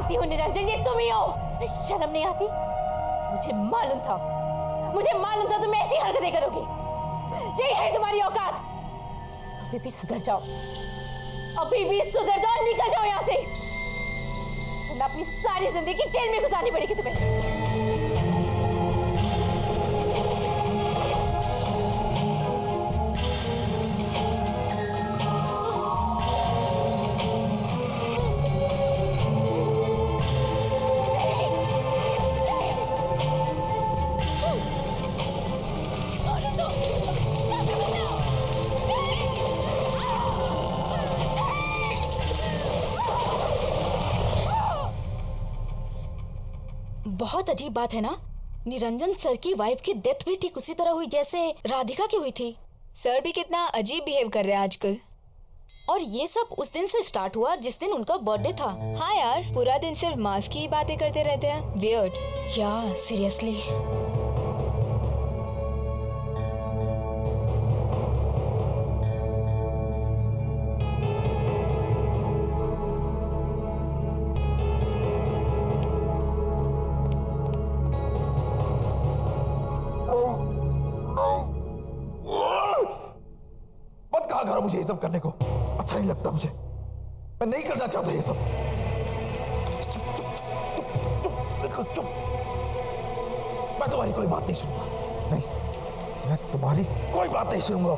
जानती हूँ निरंजन, ये तुम ही हो। शर्म नहीं आती? मुझे मालूम था तुम ऐसी हरकतें करोगे। यही है तुम्हारी औकात। अभी भी सुधर जाओ, निकल जाओ यहाँ से, वरना अपनी सारी जिंदगी जेल में गुजारनी पड़ेगी तुम्हें। बहुत अजीब बात है ना, निरंजन सर की वाइफ की डेथ भी ठीक उसी तरह हुई जैसे राधिका की हुई थी। सर भी कितना अजीब बिहेव कर रहे हैं आजकल। और ये सब उस दिन से स्टार्ट हुआ जिस दिन उनका बर्थडे था। हाँ यार, पूरा दिन सिर्फ मास्क की ही बातें करते रहते हैं। वियर्ड। या सीरियसली। मत कहा करो मुझे ये सब करने को, अच्छा नहीं लगता मुझे। मैं नहीं करना चाहता ये सब। चुप चुप चुप चुप बिल्कुल चुप। मैं तुम्हारी कोई बात नहीं सुनूंगा। नहीं, मैं तुम्हारी कोई बात नहीं सुनूंगा।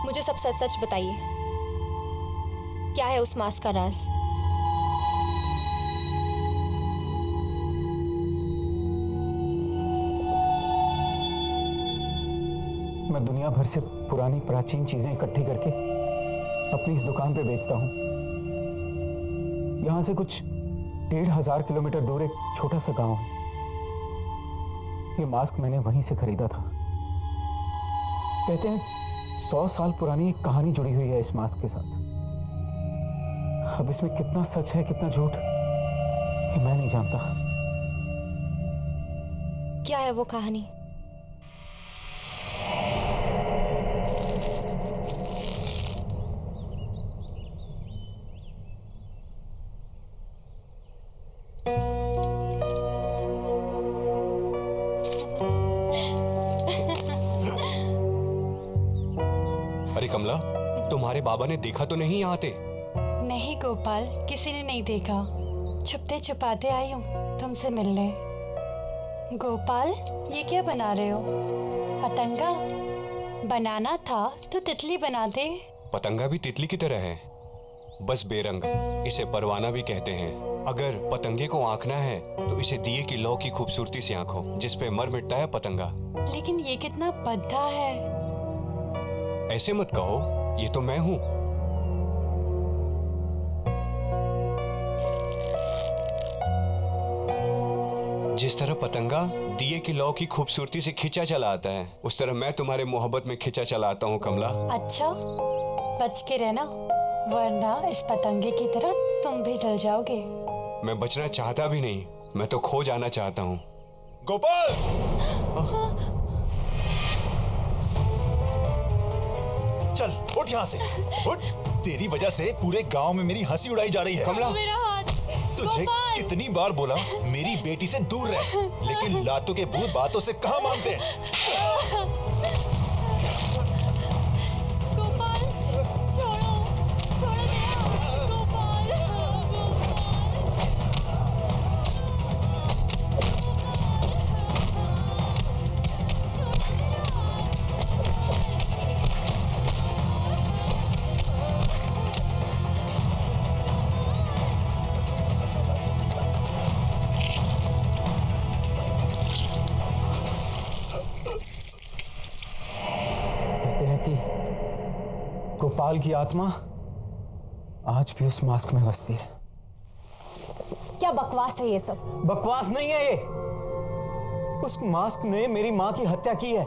मुझे सब सच सच बताइए, क्या है उस मास्क का राज? मैं दुनिया भर से पुरानी प्राचीन चीजें इकट्ठी करके अपनी इस दुकान पे बेचता हूँ। यहाँ से कुछ 1500 किलोमीटर दूर एक छोटा सा गांव है। ये मास्क मैंने वहीं से खरीदा था। कहते हैं 100 साल पुरानी एक कहानी जुड़ी हुई है इस मास्क के साथ। अब इसमें कितना सच है कितना झूठ ये मैं नहीं जानता। क्या है वो कहानी? अरे कमला, तुम्हारे बाबा ने देखा तो नहीं यहाँ आते? नहीं गोपाल, किसी ने नहीं देखा। छुपते छुपाते आई हूँ तुमसे मिलने। गोपाल, ये क्या बना रहे हो? पतंगा? बनाना था तो तितली बना दे। पतंगा भी तितली की तरह है, बस बेरंग। इसे परवाना भी कहते हैं। अगर पतंगे को आंकना है तो इसे दिए की लौ की खूबसूरती से आंखो, जिसपे मर मिटता है पतंगा। लेकिन ये कितना भद्दा है। ऐसे मत कहो, ये तो मैं हूँ। जिस तरह पतंगा दिए की लौ की खूबसूरती से खिंचा चला आता है, उस तरह मैं तुम्हारे मोहब्बत में खिंचा चला आता हूँ कमला। अच्छा, बच के रहना, वरना इस पतंगे की तरह तुम भी जल जाओगे। मैं बचना चाहता भी नहीं, मैं तो खो जाना चाहता हूँ। गोपाल! चल उठ यहाँ से, उठ। तेरी वजह से पूरे गांव में मेरी हंसी उड़ाई जा रही है। कमला, मेरा हाथ। तुझे कितनी बार बोला मेरी बेटी से दूर रह, लेकिन लातों के भूत बातों से कहाँ मानते हैं। गोपाल, छोड़ो, छोड़ो मेरा हाथ, गोपाल, कहते हैं कि गोपाल की आत्मा आज भी उस मास्क में बसती है। क्या बकवास है ये सब? बकवास नहीं है ये। उस मास्क ने मेरी मां की हत्या की है।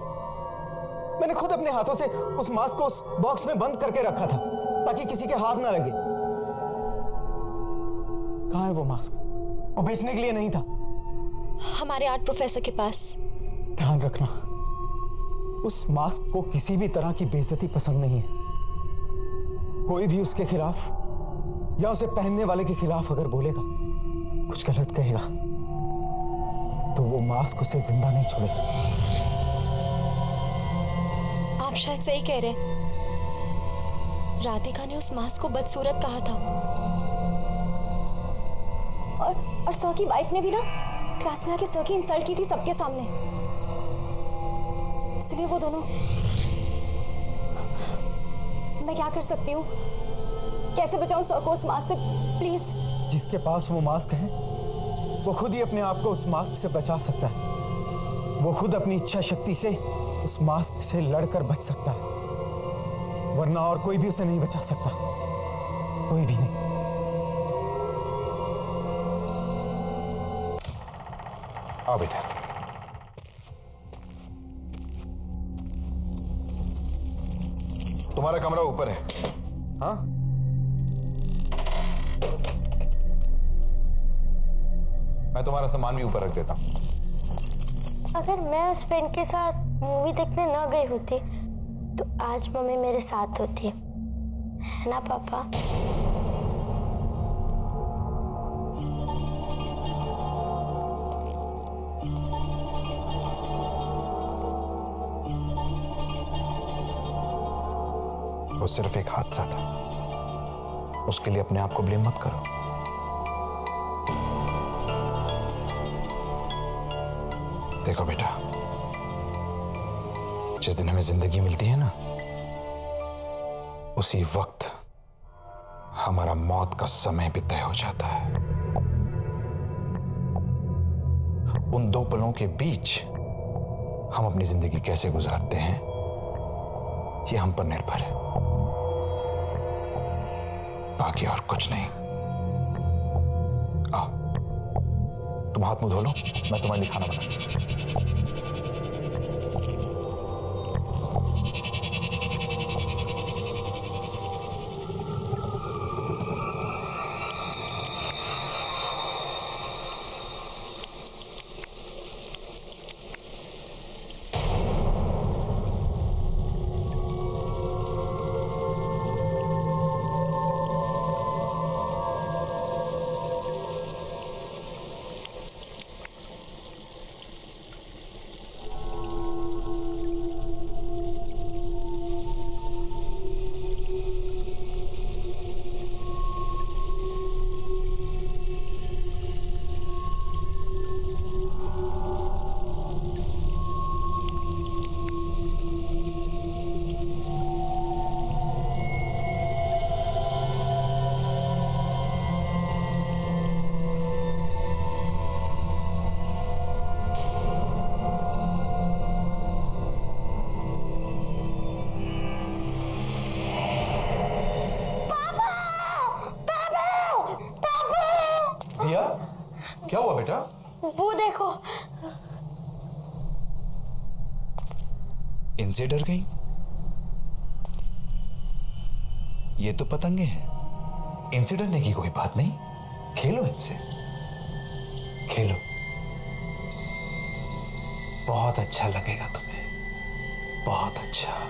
मैंने खुद अपने हाथों से उस मास्क को उस बॉक्स में बंद करके रखा था ताकि किसी के हाथ ना लगे। कहां है वो मास्क? वो बेचने के लिए नहीं था। हमारे आर्ट प्रोफेसर के पास। ध्यान रखना, उस मास्क को किसी भी तरह की बेइज्जती पसंद नहीं है। कोई भी उसके खिलाफ या उसे पहनने वाले के खिलाफ अगर बोलेगा, कुछ गलत कहेगा, तो वो मास्क उसे जिंदा नहीं छोड़ेगा। आप शायद सही कह रहे हैं। राधिका ने उस मास्क को बदसूरत कहा था। और सर की वाइफ ने भी ना क्लास में आके सर की इंसल्ट की थी सबके सामने। इसलिए वो दोनों। मैं क्या कर सकती हूँ? कैसे बचाऊं सर को उस मास्क से? प्लीज। जिसके पास वो मास्क है वो खुद ही अपने आप को उस मास्क से बचा सकता है। वो खुद अपनी इच्छा शक्ति से उस मास्क से लड़कर बच सकता है, वरना और कोई भी उसे नहीं बचा सकता। कोई भी नहीं। आओ बेटा। तुम्हारा कमरा ऊपर है। हाँ, मैं तुम्हारा सामान भी ऊपर रख देता हूं। अगर मैं उस फ्रेंड के साथ मूवी देखने ना गई होती तो आज मम्मी मेरे साथ होती, है ना पापा? वो सिर्फ एक हादसा था, उसके लिए अपने आप को ब्लेम मत करो। देखो बेटा, जिस दिन हमें जिंदगी मिलती है ना, उसी वक्त हमारा मौत का समय भी तय हो जाता है। उन दो पलों के बीच हम अपनी जिंदगी कैसे गुजारते हैं, ये हम पर निर्भर है, बाकी और कुछ नहीं। आओ, तुम हाथ मुंह धो लो, मैं तुम्हारे लिए खाना बनाऊं। दिया, क्या हुआ बेटा? वो देखो। इनसे डर गई? ये तो पतंगे हैं, इनसे डरने की कोई बात नहीं। खेलो इनसे, खेलो, बहुत अच्छा लगेगा तुम्हें, बहुत अच्छा।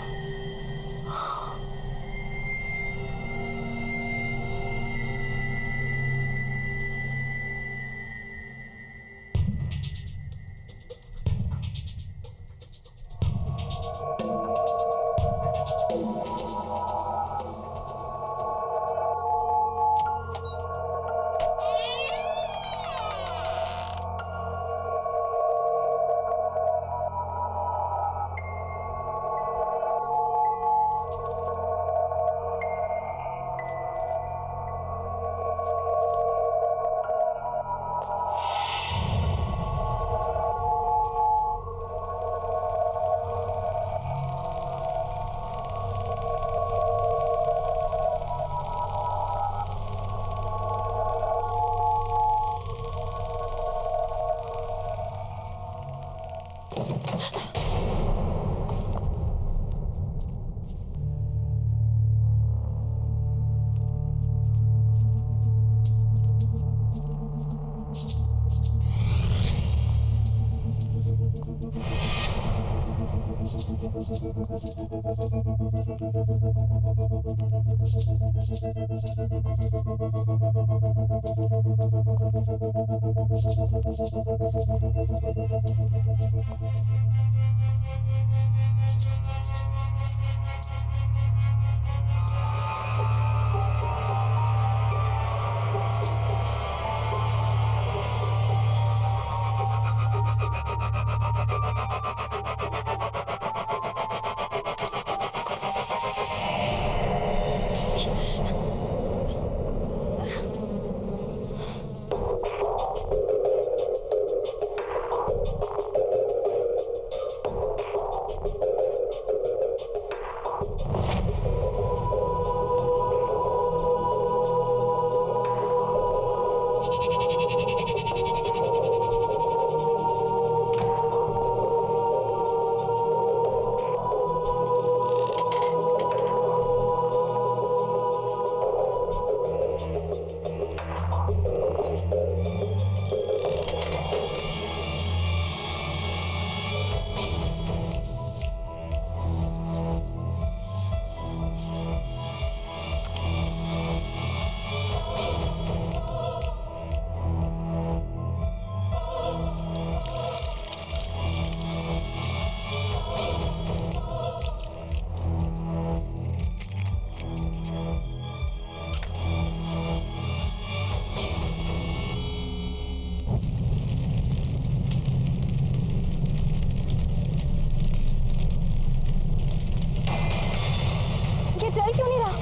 चल क्यों नहीं रहा?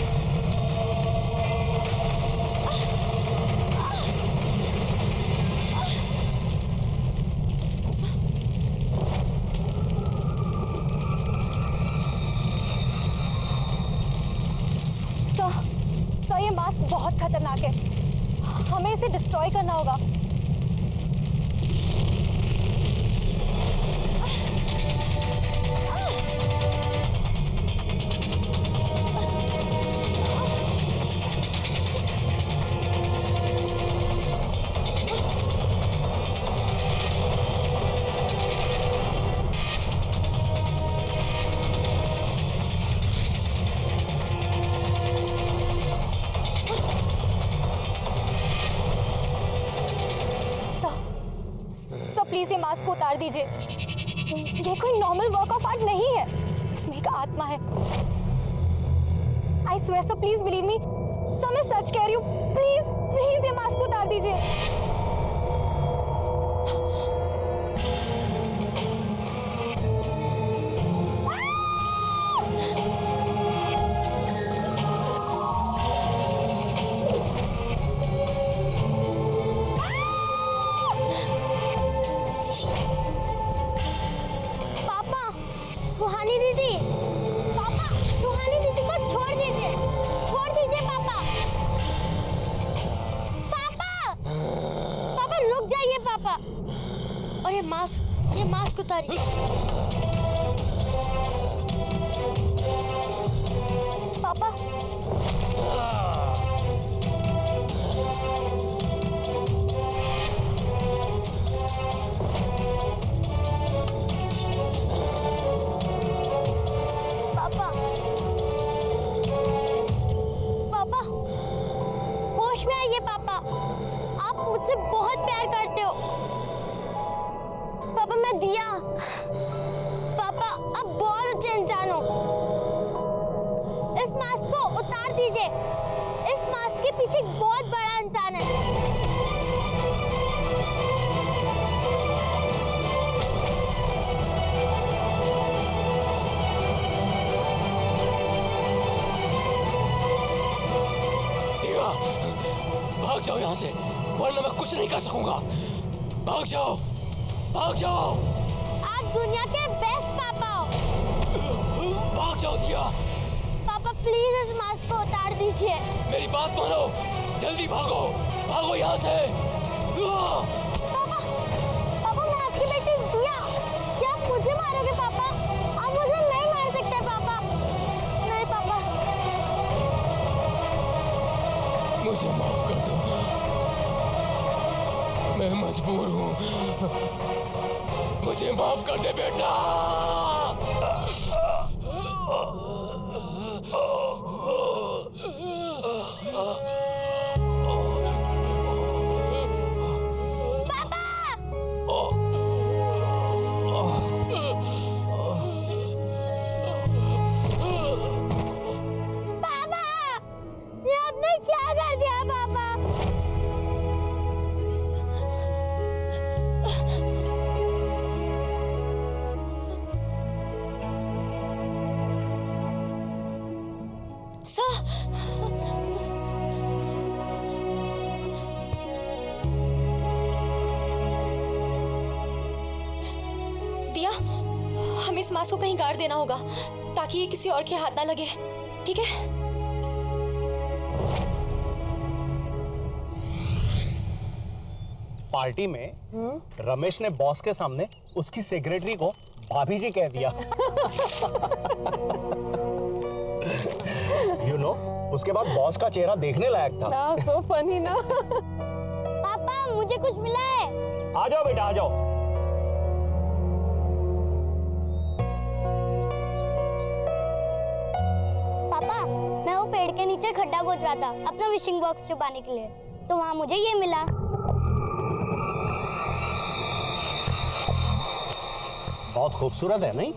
सर, ये मास्क बहुत खतरनाक है, हमें इसे डिस्ट्रॉय करना होगा। प्लीज ये मास्क को उतार दीजिए। ये कोई नॉर्मल वर्क ऑफ आर्ट नहीं है, इसमें एक आत्मा है। I swear sir, please believe me sir, मैं सच कह रही हूँ। प्लीज प्लीज ये मास्क को उतार दीजिए। सुहानी दीदी, पापा, सुहानी दीदी को छोड़ दीजिए पापा। पापा रुक जाइए पापा। और ये मास्क उतारिए। पापा होश में आइए पापा, आप मुझसे बहुत प्यार करते हो। पापा मैं दिया, पापा आप बहुत अच्छे इंसान हो। इस मास्क को उतार दीजिए, इस मास्क के पीछे एक बहुत बड़ा इंसान है। भाग जाओ यहाँ से, वरना मैं कुछ नहीं कर सकूंगा। भाग जाओ, भाग जाओ। आप दुनिया के बेस्ट पापा हो। भाग जाओ दिया। पापा प्लीज इस मास्क को उतार दीजिए। मेरी बात मानो, जल्दी भागो, भागो यहाँ से। पापा मैं आपकी बेटी दिया, क्या आप मुझे माफ कर दो, मैं मजबूर हूँ, मुझे माफ कर दे बेटा। ये आपने क्या कर दिया पापा? दिया, हमें इस मास्क को कहीं गाड़ देना होगा ताकि ये किसी और के हाथ ना लगे, ठीक है? पार्टी में रमेश ने बॉस के सामने उसकी सेक्रेटरी को भाभी जी कह दिया। यू नो, उसके बाद बॉस का चेहरा देखने लायक था। सो फनी ना। पापा मुझे कुछ मिला है। आ जाओ बेटा, आ जाओ। पापा मैं वो पेड़ के नीचे खड्डा खोद रहा था अपना विशिंग बॉक्स छुपाने के लिए, तो वहाँ मुझे ये मिला। बहुत खूबसूरत है नहीं?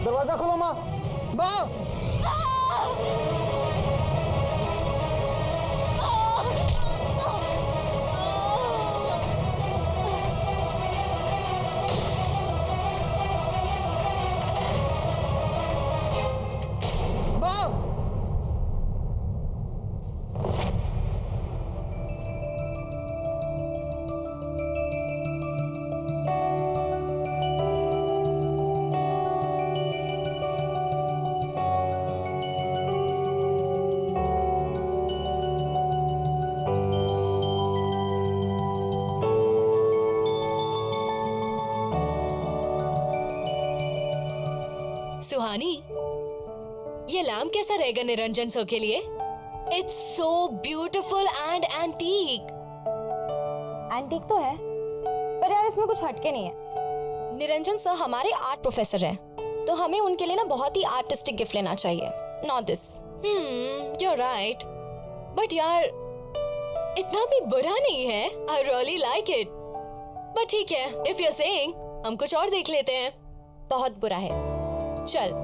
दरवाजा खोलो माँ। माँ सुहानी, ये लैम्प कैसा रहेगा निरंजन सर के लिए? It's so beautiful and antique. Antique तो है, पर यार इसमें कुछ हटके नहीं है। निरंजन सर हमारे आर्ट प्रोफेसर हैं, तो हमें उनके लिए ना बहुत ही आर्टिस्टिक गिफ्ट लेना चाहिए। Not this. you're right. But यार, इतना भी बुरा नहीं है। I really like it. But ठीक है, if you're saying, हम कुछ और देख लेते हैं। बहुत बुरा है। चल।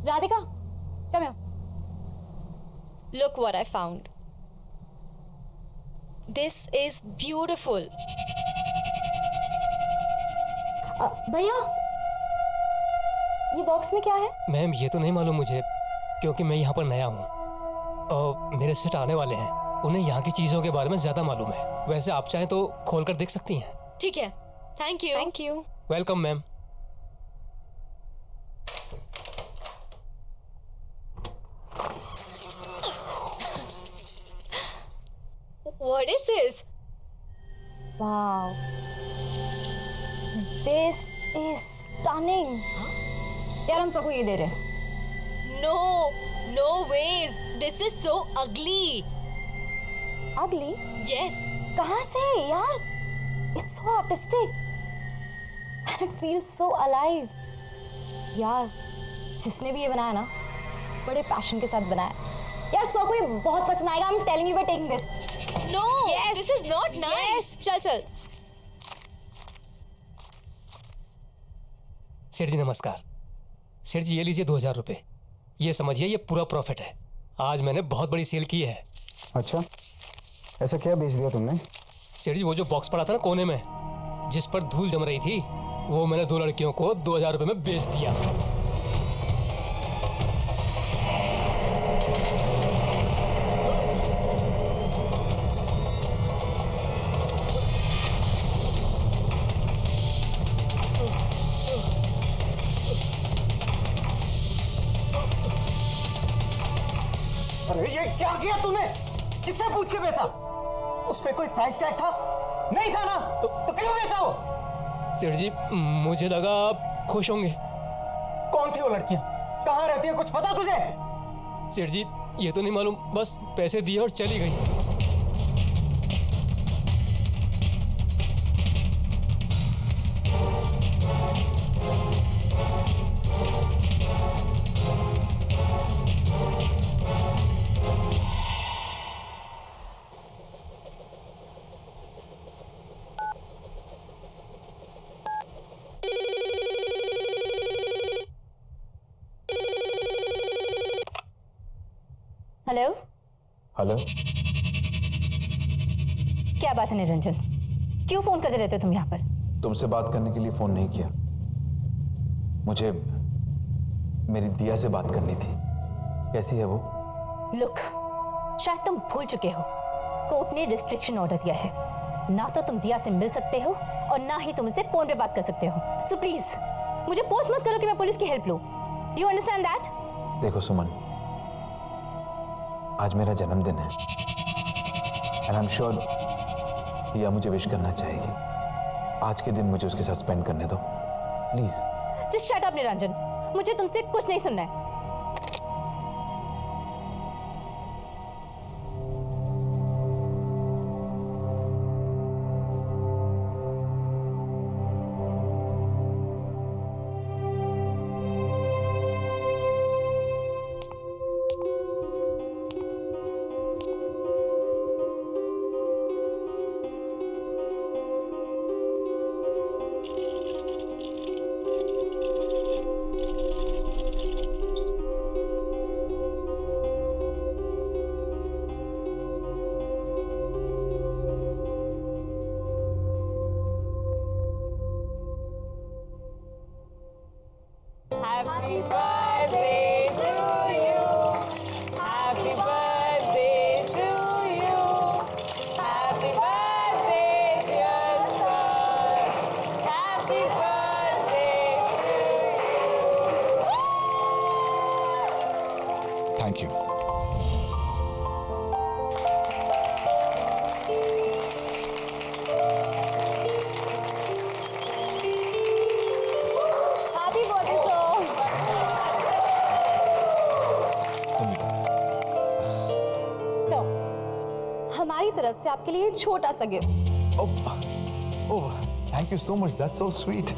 Radhika, come here. Look what I found. This is beautiful. भैया, ये बॉक्स में क्या है? मैम ये तो नहीं मालूम मुझे, क्योंकि मैं यहाँ पर नया हूँ और मेरे सेट आने वाले हैं। उन्हें यहाँ की चीजों के बारे में ज्यादा मालूम है। वैसे आप चाहें तो खोल कर देख सकती हैं। ठीक है, thank you. Thank you. Welcome ma'am. What is this? Wow. This is stunning. यार हम सबको ये दे रहे हैं। No, no ways. This is so ugly. Ugly? Yes. कहाँ से यार? It's so artistic. And it feels so alive. यार, जिसने भी ये बनाया ना, बड़े पैशन के साथ बनाया। यार सो को ये बहुत पसंद आएगा। I'm telling you we're taking this. No, yes. This is not nice. Yes. चल चल। सेठ जी नमस्कार। सेठ जी ये लीजिए 2000 रुपये। ये समझिए ये पूरा प्रॉफिट है। आज मैंने बहुत बड़ी सेल की है। अच्छा, ऐसा क्या बेच दिया तुमने? सेठ जी वो जो बॉक्स पड़ा था ना कोने में, जिस पर धूल जम रही थी, वो मैंने 2 लड़कियों को 2000 रुपये में बेच दिया। अरे ये क्या किया तूने? किससे पूछ के बेचा? उस पे कोई प्राइस टैग था? नहीं था ना? तो क्यों बेचा वो? सेठ जी मुझे लगा आप खुश होंगे। कौन थी वो लड़कियां? कहाँ रहती है? कुछ पता तुझे? सेठ जी ये तो नहीं मालूम, बस पैसे दिए और चली गई। हेलो। हेलो, क्या बात है निरंजन, क्यों फोन करते रहते हो तुम यहाँ पर? तुमसे बात करने के लिए फोन नहीं किया, मुझे मेरी दिया से बात करनी थी। कैसी है वो? लुक, शायद तुम भूल चुके हो, कोर्ट ने रिस्ट्रिक्शन ऑर्डर दिया है। ना तो तुम दिया से मिल सकते हो और ना ही तुम उससे फोन पे बात कर सकते हो। सो प्लीज मुझे फोर्स मत करो कि मैं पुलिस की हेल्प लूं। Do you understand that? देखो सुमन, आज मेरा जन्मदिन है एंड आई एम श्योर दिया मुझे विश करना चाहेगी। आज के दिन मुझे उसके साथ स्पेंड करने दो please. Just shut up Niranjan, मुझे तुमसे कुछ नहीं सुनना है। Happy birthday to you. Happy birthday to you. Happy birthday, dear son. Happy birthday to you. Thank you. Happy birthday, sir. So, हमारी तरफ से आपके लिए छोटा सा gift. Oh, thank you so much, that's so sweet.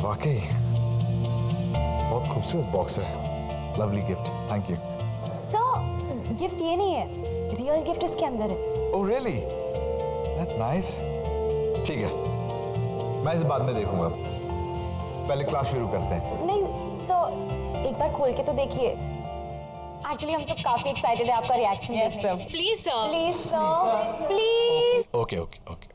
वाकई बहुत खूबसूरत बॉक्स है। Lovely gift, thank you. Sir, gift ये नहीं है, रियल गिफ्ट इसके अंदर है। Oh really, that's nice. ठीक है, मैं इसे बाद में देखूंगा, पहले क्लास शुरू करते हैं। नहीं सर, एक बार खोल के तो देखिए। एक्चुअली हम सब काफी एक्साइटेड है आपका रिएक्शन देखने। Please sir. Please sir, please. Okay okay okay.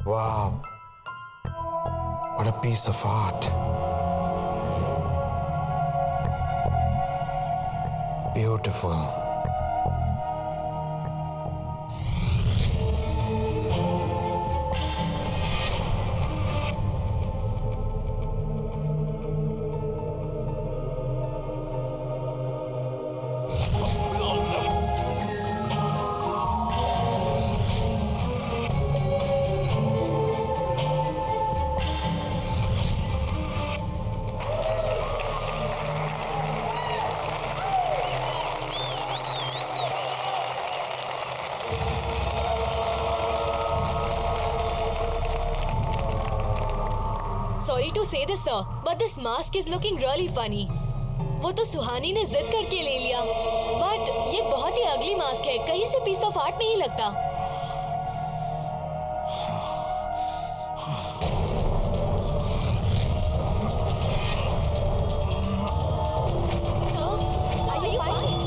Wow, what a piece of art. Beautiful. Sorry to say this sir, but this mask is looking really funny. वो तो सुहानी ने जिद करके ले लिया, बट ये बहुत ही अगली मास्क है, कहीं से पीस ऑफ आर्ट नहीं लगता। Sir, are you fine?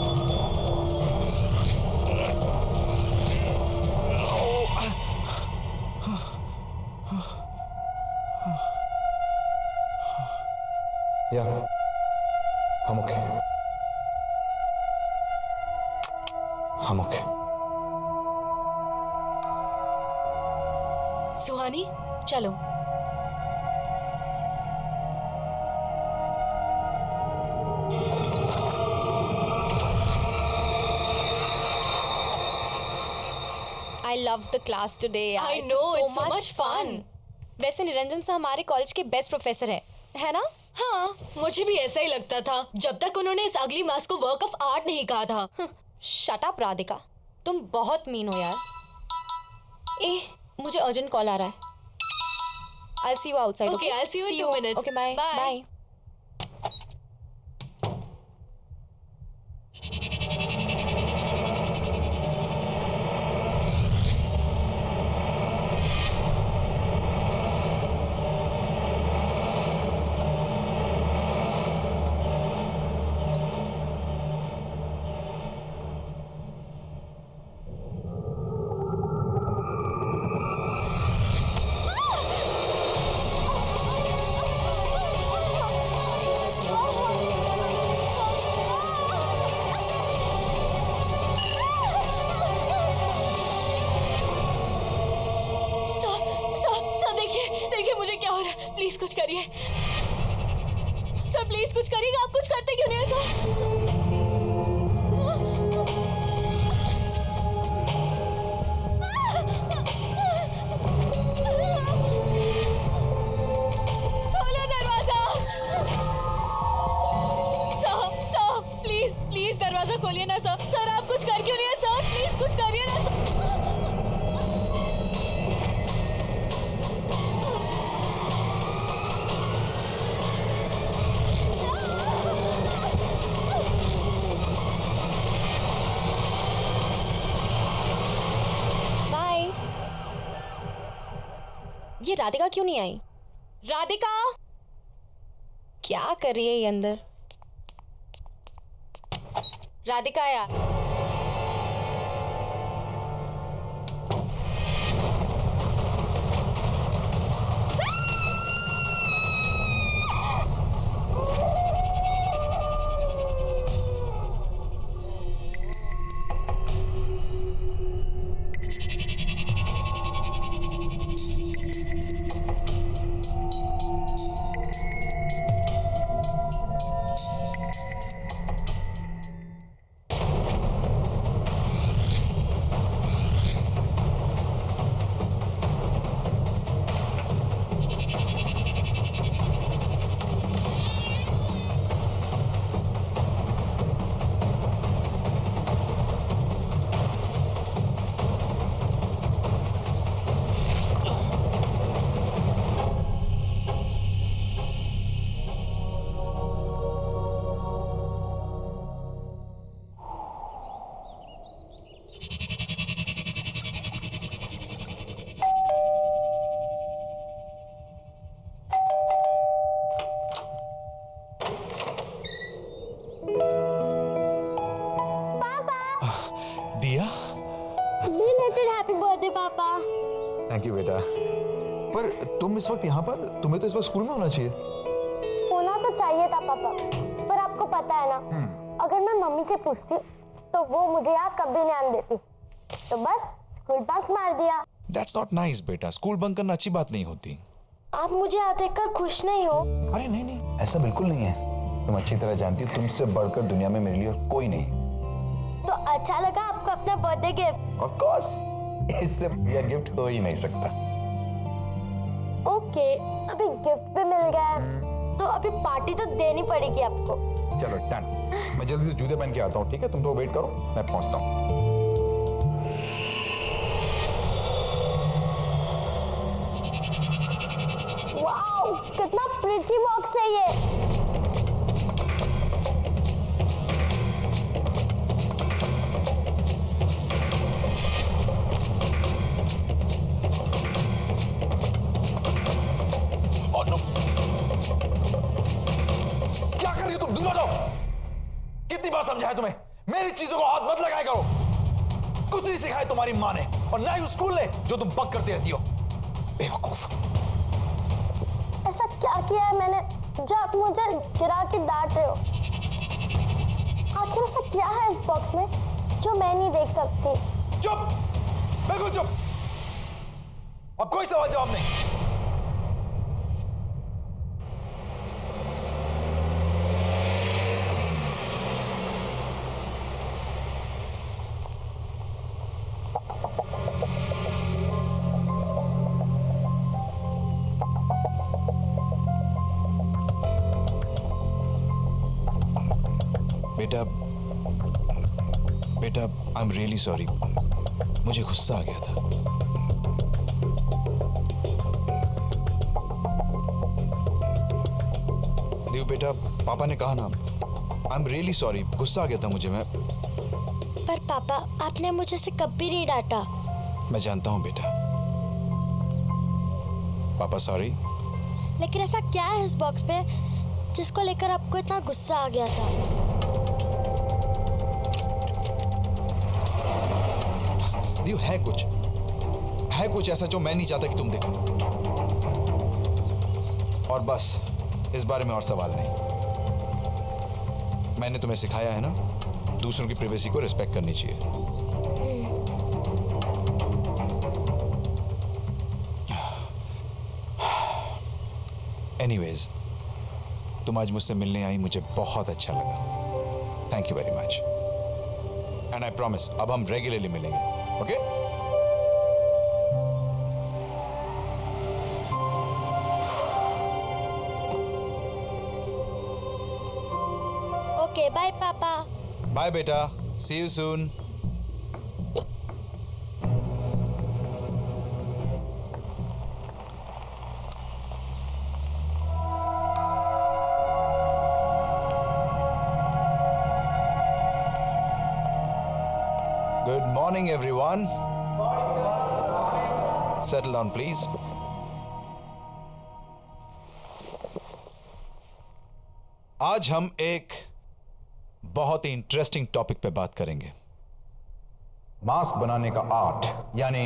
Yeah, I'm okay. I'm okay. सुहानी, चलो। I loved the class today. I know, it's so much fun. वैसे निरंजन सर हमारे कॉलेज के बेस्ट प्रोफेसर है ना? हाँ, मुझे भी ऐसा ही लगता था जब तक उन्होंने इस अगली मास्क को वर्क ऑफ आर्ट नहीं कहा था। शट अप राधिका, तुम बहुत मीन हो यार। मुझे अर्जेंट कॉल आ रहा है। I'll see you outside. Okay, I'll see you in 2 minutes. Okay, bye. Bye. Bye. Please कुछ करिए सर, प्लीज कुछ करिएगा। आप कुछ करते क्यों नहीं है सर? खोलो दरवाजा सर, प्लीज प्लीज दरवाजा खोलिए ना सर। सर आप कुछ कर क्यों नहीं है सर? प्लीज कुछ करिए ना सर। ये राधिका क्यों नहीं आई? राधिका क्या कर रही है ये अंदर? राधिका यार, दिया, बिलेटेड हैप्पी बर्थडे पापा। थैंक यू बेटा। पर तुम इस वक्त यहाँ पर, तुम्हें तो इस वक्त स्कूल में होना चाहिए। होना तो चाहिए था पापा, पर आपको पता है ना, अगर मैं मम्मी से पूछती तो वो मुझे यहाँ कभी नहीं आने देती, तो बस स्कूल बंक मार दिया। That's not nice बेटा, स्कूल बंक करना अच्छी बात नहीं होती। आप मुझे यहाँ देखकर खुश नहीं हो? अरे नहीं नहीं, ऐसा बिल्कुल नहीं है। तुम अच्छी तरह जानती हो तुमसे बढ़कर दुनिया में मेरे लिए और कोई नहीं। तो अच्छा लगा आपको अपना बर्थडे गिफ्ट? Of course, इससे यह गिफ्ट हो ही नहीं सकता। ओके, अभी गिफ्ट भी मिल गया है, तो अभी पार्टी तो देनी पड़ेगी आपको। चलो डन, मैं जल्दी से जूते पहन के आता हूँ, ठीक है? तुम तो वेट करो, मैं पहुँचता हूँ। वाओ, कितना प्रिटी बॉक्स है ये। क्या कर रही हो तुम? दूर हटो। कितनी बार समझाया तुम्हें, मेरी चीजों को हाथ मत लगाया करो। कुछ नहीं सिखाया तुम्हारी माँ ने और ना ही उस स्कूल ने जो तुम बक करती रहती हो। बेवकूफ। ऐसा क्या किया है मैंने जो आप मुझे गिरा के डांट रहे हो? आखिर ऐसा क्या है इस बॉक्स में जो मैं नहीं देख सकती? चुप, बिल्कुल चुप। अब कोई सवाल जवाब नहीं। बेटा, आई एम रियली सॉरी। मुझे गुस्सा आ गया था। देव बेटा, पापा ने कहा ना, आई एम रियली सॉरी। गुस्सा आ गया था मुझे। मैं पर पापा, आपने मुझे से कभी नहीं डांटा। मैं जानता हूं बेटा। पापा सॉरी। लेकिन ऐसा क्या है इस बॉक्स पे जिसको लेकर आपको इतना गुस्सा आ गया था? देव, है कुछ ऐसा जो मैं नहीं चाहता कि तुम देखो। और बस इस बारे में और सवाल नहीं। मैंने तुम्हें सिखाया है ना, दूसरों की प्राइवेसी को रिस्पेक्ट करनी चाहिए। एनीवेज, तुम आज मुझसे मिलने आई, मुझे बहुत अच्छा लगा। Thank you very much. And I promise, अब हम रेगुलरली मिलेंगे। ओके? ओके, बाय पापा। बाय बेटा, see you soon. Good morning, everyone. Settle down, please. आज हम एक बहुत ही इंटरेस्टिंग टॉपिक पे बात करेंगे। मास्क बनाने का आर्ट, यानी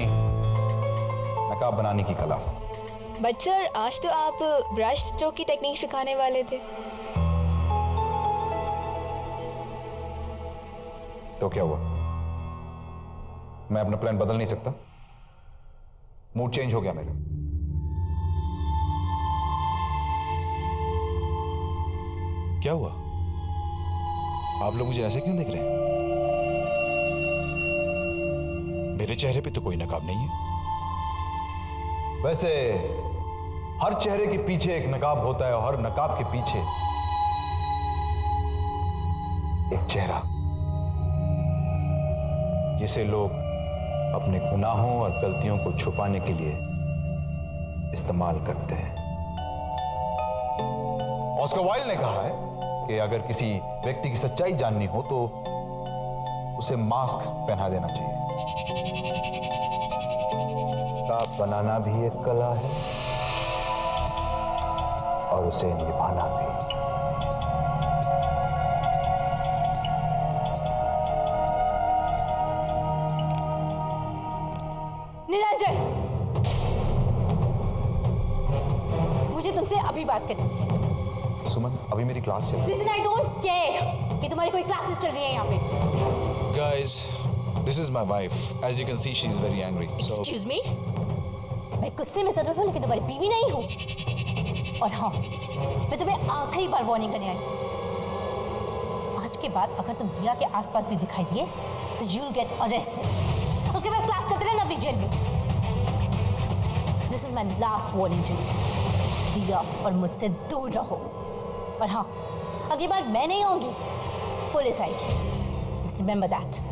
नकाब बनाने की कला। बट सर, आज तो आप ब्रश स्ट्रोक की टेक्निक सिखाने वाले थे। तो क्या हुआ? मैं अपना प्लान बदल नहीं सकता? मूड चेंज हो गया मेरा। क्या हुआ? आप लोग मुझे ऐसे क्यों देख रहे हैं? मेरे चेहरे पे तो कोई नकाब नहीं है। वैसे हर चेहरे के पीछे एक नकाब होता है और हर नकाब के पीछे एक चेहरा, जिसे लोग अपने गुनाहों और गलतियों को छुपाने के लिए इस्तेमाल करते हैं। ऑस्कर वाइल्ड ने कहा है कि अगर किसी व्यक्ति की सच्चाई जाननी हो तो उसे मास्क पहना देना चाहिए। नकाब बनाना भी एक कला है और उसे निभाना भी। निरंजन, मुझे तुमसे अभी बात करनी है। सुमन, अभी मेरी क्लास चल रही है। Listen, I don't care कि तुम्हारी कोई क्लासेस चल रही है यहाँ पे। Guys, this is my wife. As you can see, she is very angry. So, Excuse me? मैं गुस्से में जरूर हूँ लेकिन तुम्हारी बीवी नहीं हूँ। और हाँ, मैं तुम्हें आखिरी बार वार्निंग करने आई। आज के बाद अगर तुम दिया के आसपास भी दिखाई दिए तो you'll get arrested. उसके बाद क्लास करते रहना अपनी जेल में। This is my last warning to you. दिया और मुझसे दूर रहो। और हाँ, अगली बार मैं नहीं आऊंगी, पुलिस आएगी। Just remember that.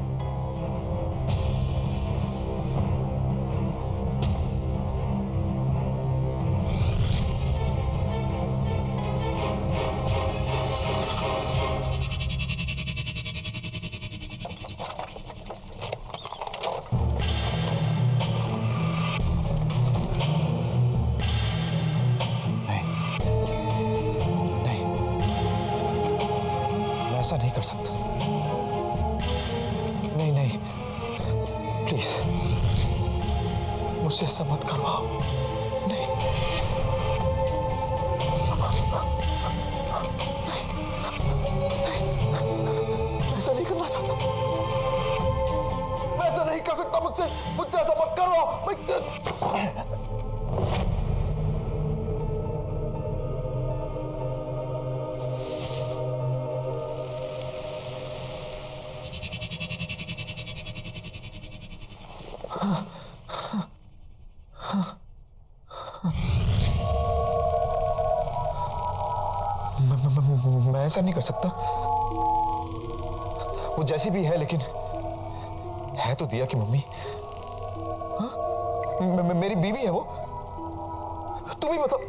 ऐसा नहीं कर सकता। नहीं नहीं, प्लीज मुझसे ऐसा मत करवाओ। नहीं, ऐसा नहीं करना चाहता। मैं ऐसा नहीं कर सकता। मुझसे ऐसा मत करवाओ। मैं ऐसा नहीं कर सकता। वो जैसी भी है, लेकिन है तो दिया की मम्मी। हाँ? मेरी बीवी है वो। तुम ही बताओ।